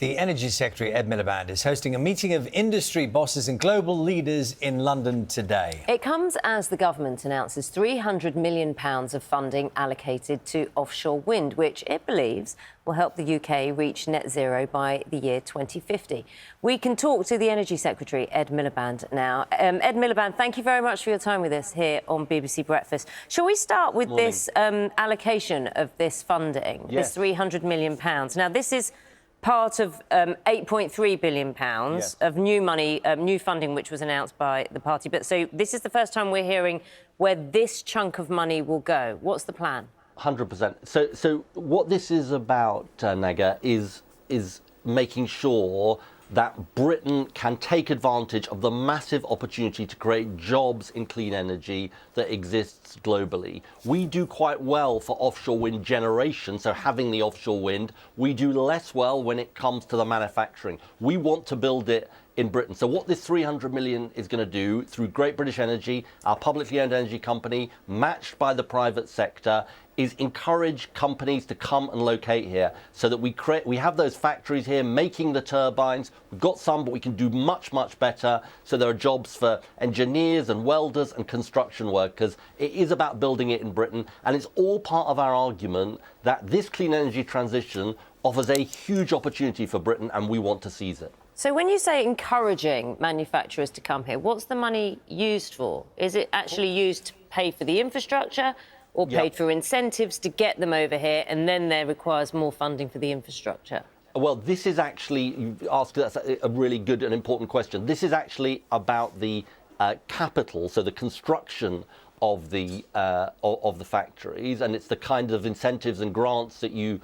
The Energy Secretary, Ed Miliband, is hosting a meeting of industry bosses and global leaders in London today. It comes as the government announces £300 million of funding allocated to offshore wind, which it believes will help the UK reach net zero by the year 2050. We can talk to the Energy Secretary, Ed Miliband, now. Ed Miliband, thank you very much for your time with us here on BBC Breakfast. Shall we start with this allocation of this funding, this £300 million? Now, this is part of £8.3 billion of new money, new funding, which was announced by the party. But so this is the first time we're hearing where this chunk of money will go. What's the plan? 100%. So what this is about, Naga, is making sure that Britain can take advantage of the massive opportunity to create jobs in clean energy that exists globally. We do quite well for offshore wind generation, so having the offshore wind. We do less well when it comes to the manufacturing. We want to build it in Britain. So what this 300 million is going to do through Great British Energy, our publicly owned energy company, matched by the private sector, is encourage companies to come and locate here so that we have those factories here making the turbines. We've got some, but we can do much, much better. So there are jobs for engineers and welders and construction workers. It is about building it in Britain. And it's all part of our argument that this clean energy transition offers a huge opportunity for Britain and we want to seize it. So when you say encouraging manufacturers to come here, what's the money used for? Is it actually used to pay for the infrastructure or paid for incentives to get them over here, and then there requires more funding for the infrastructure? Well, this is actually, you asked, that's a really good and important question. This is actually about the capital, so the construction of the factories, and it's the kind of incentives and grants that you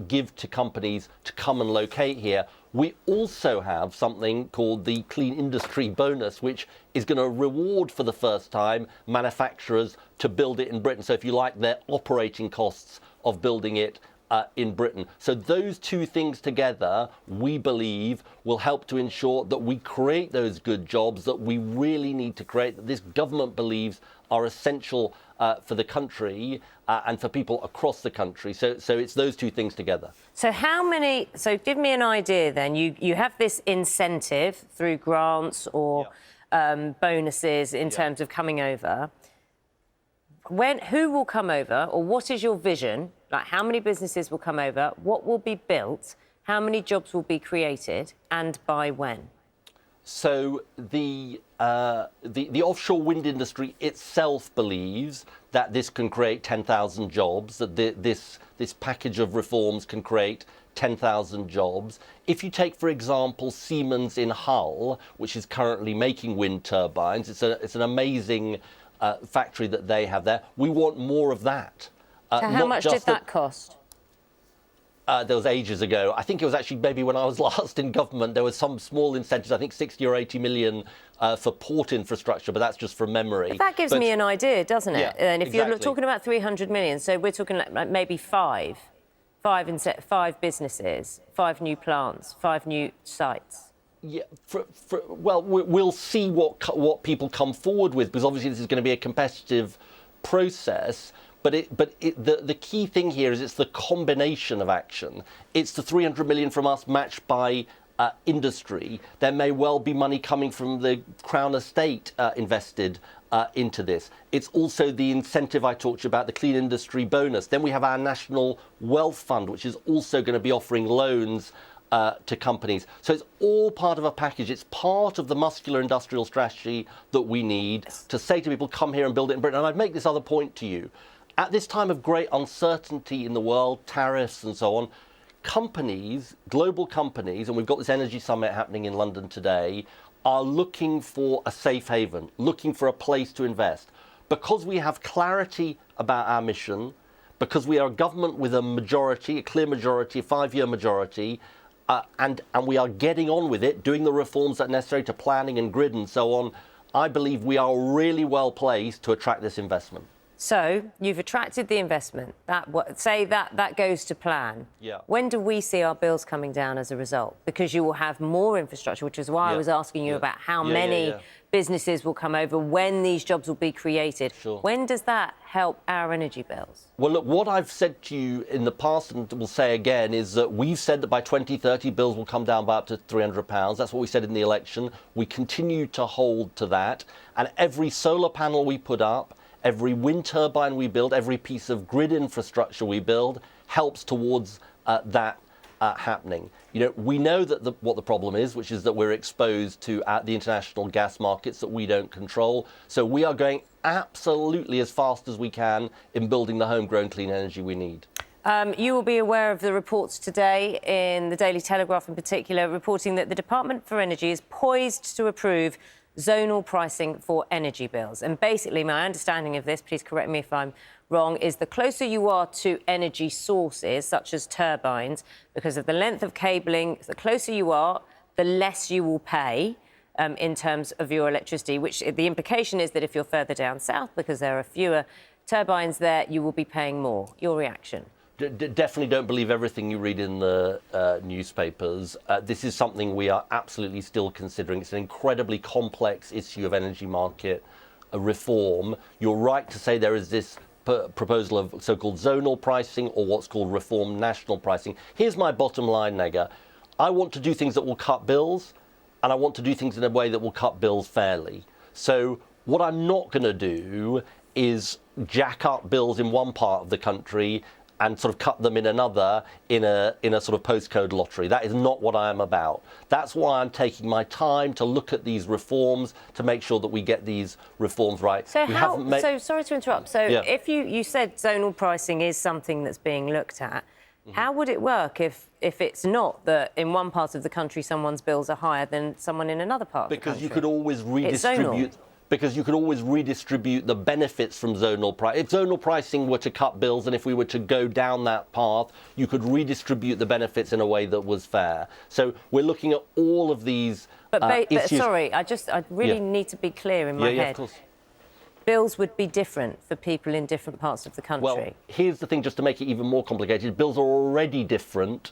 give to companies to come and locate here. We also have something called the Clean Industry Bonus, which is going to reward for the first time manufacturers to build it in Britain. So if you like, their operating costs of building it in Britain. So those two things together, we believe, will help to ensure that we create those good jobs that we really need to create, that this government believes are essential for the country and for people across the country. So it's those two things together. So so give me an idea then. You have this incentive through grants or bonuses in terms of coming over. Who will come over, or what is your vision? Like, how many businesses will come over? What will be built? How many jobs will be created, and by when? So the offshore wind industry itself believes that this can create 10,000 jobs, that this package of reforms can create 10,000 jobs. If you take, for example, Siemens in Hull, which is currently making wind turbines, it's an amazing factory that they have there. We want more of that. So how much did that cost? There was ages ago. I think it was actually maybe when I was last in government, there was some small incentives, I think 60 or 80 million for port infrastructure, but that's just from memory. That gives me an idea, doesn't it? Yeah, and if you're talking about 300 million, so we're talking like maybe five businesses, 5 new plants, 5 new sites. Yeah, well, we'll see what people come forward with, because obviously this is going to be a competitive process. But the key thing here is it's the combination of action. It's the 300 million from us matched by industry. There may well be money coming from the Crown Estate invested into this. It's also the incentive I talked to you about, the Clean Industry Bonus. Then we have our National Wealth Fund, which is also going to be offering loans to companies. So it's all part of a package. It's part of the muscular industrial strategy that we need to say to people, come here and build it in Britain. And I'd make this other point to you. At this time of great uncertainty in the world, tariffs and so on, companies, global companies, and we've got this energy summit happening in London today, are looking for a safe haven, looking for a place to invest. Because we have clarity about our mission, because we are a government with a majority, a clear majority, a 5-year majority, and we are getting on with it, doing the reforms that are necessary to planning and grid and so on, I believe we are really well placed to attract this investment. So you've attracted the investment. Say that goes to plan. Yeah. When do we see our bills coming down as a result? Because you will have more infrastructure, which is why I was asking you about how many businesses will come over, when these jobs will be created. Sure. When does that help our energy bills? Well, look, what I've said to you in the past and will say again is that we've said that by 2030 bills will come down by up to £300. That's what we said in the election. We continue to hold to that. And every solar panel we put up, every wind turbine we build, every piece of grid infrastructure we build helps towards that happening. You know, we know that what the problem is, which is that we're exposed to the international gas markets that we don't control. So we are going absolutely as fast as we can in building the homegrown clean energy we need. You will be aware of the reports today in the Daily Telegraph in particular, reporting that the Department for Energy is poised to approve zonal pricing for energy bills. And basically, my understanding of this, please correct me if I'm wrong, is the closer you are to energy sources, such as turbines, because of the length of cabling, the closer you are, the less you will pay in terms of your electricity, which the implication is that if you're further down south, because there are fewer turbines there, you will be paying more. Your reaction? Definitely don't believe everything you read in the newspapers. This is something we are absolutely still considering. It's an incredibly complex issue of energy market reform. You're right to say there is this proposal of so-called zonal pricing or what's called reformed national pricing. Here's my bottom line, Nega. I want to do things that will cut bills, and I want to do things in a way that will cut bills fairly. So what I'm not going to do is jack up bills in one part of the country and sort of cut them in another in a sort of postcode lottery. That is not what I am about. That's why I'm taking my time to look at these reforms to make sure that we get these reforms right. So so sorry to interrupt. So if you said zonal pricing is something that's being looked at, how would it work if it's not that in one part of the country someone's bills are higher than someone in another part of the country? Because you could always redistribute. It's zonal. Because you could always redistribute the benefits from zonal pricing. If zonal pricing were to cut bills and if we were to go down that path, you could redistribute the benefits in a way that was fair. So we're looking at all of these issues. But sorry, I really need to be clear in my head. Yeah, of course. Bills would be different for people in different parts of the country. Well, here's the thing, just to make it even more complicated. Bills are already different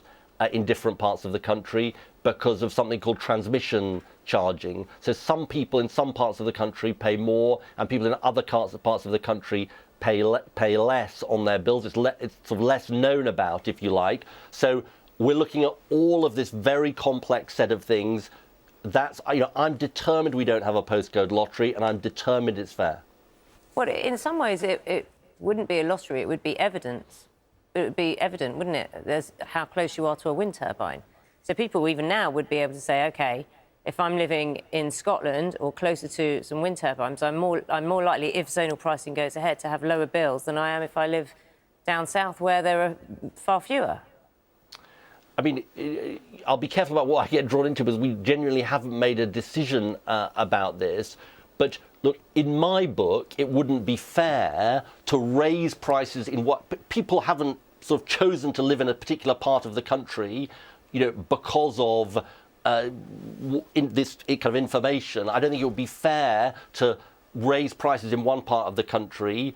in different parts of the country because of something called transmission charging. So some people in some parts of the country pay more and people in other parts of the country pay less on their bills. It's sort of less known about, if you like. So we're looking at all of this very complex set of things. That's, I'm determined we don't have a postcode lottery and I'm determined it's fair. Well, in some ways it wouldn't be a lottery, it would be evidence. It would be evident, wouldn't it? There's how close you are to a wind turbine. So people even now would be able to say, OK, if I'm living in Scotland or closer to some wind turbines, I'm more likely, if zonal pricing goes ahead, to have lower bills than I am if I live down south where there are far fewer. I mean, I'll be careful about what I get drawn into because we genuinely haven't made a decision about this. But look, in my book, it wouldn't be fair to raise prices in what people haven't sort of chosen to live in a particular part of the country, because of in this kind of information. I don't think it would be fair to raise prices in one part of the country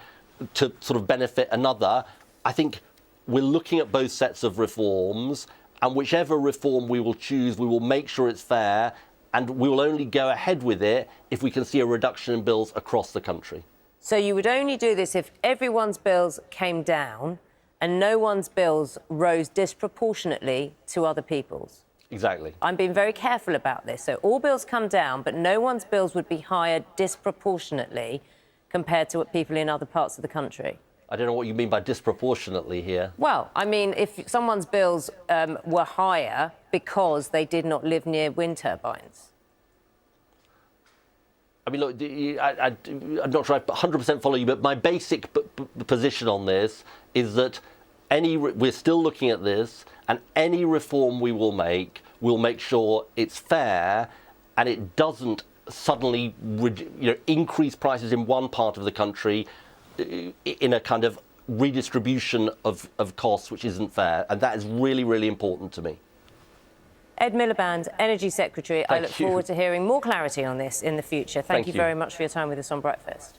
to sort of benefit another. I think we're looking at both sets of reforms, and whichever reform we will choose, we will make sure it's fair, and we will only go ahead with it if we can see a reduction in bills across the country. So you would only do this if everyone's bills came down and no one's bills rose disproportionately to other people's? Exactly. I'm being very careful about this. So all bills come down, but no one's bills would be higher disproportionately compared to what people in other parts of the country. I don't know what you mean by disproportionately here. Well, I mean, if someone's bills were higher because they did not live near wind turbines. I mean, look, I'm not sure I 100% follow you, but my basic position on this is that we're still looking at this, and any reform we will make sure it's fair and it doesn't suddenly increase prices in one part of the country in a kind of redistribution of costs which isn't fair. And that is really, really important to me. Ed Miliband, Energy Secretary, I look forward to hearing more clarity on this in the future. Thank you very much for your time with us on Breakfast.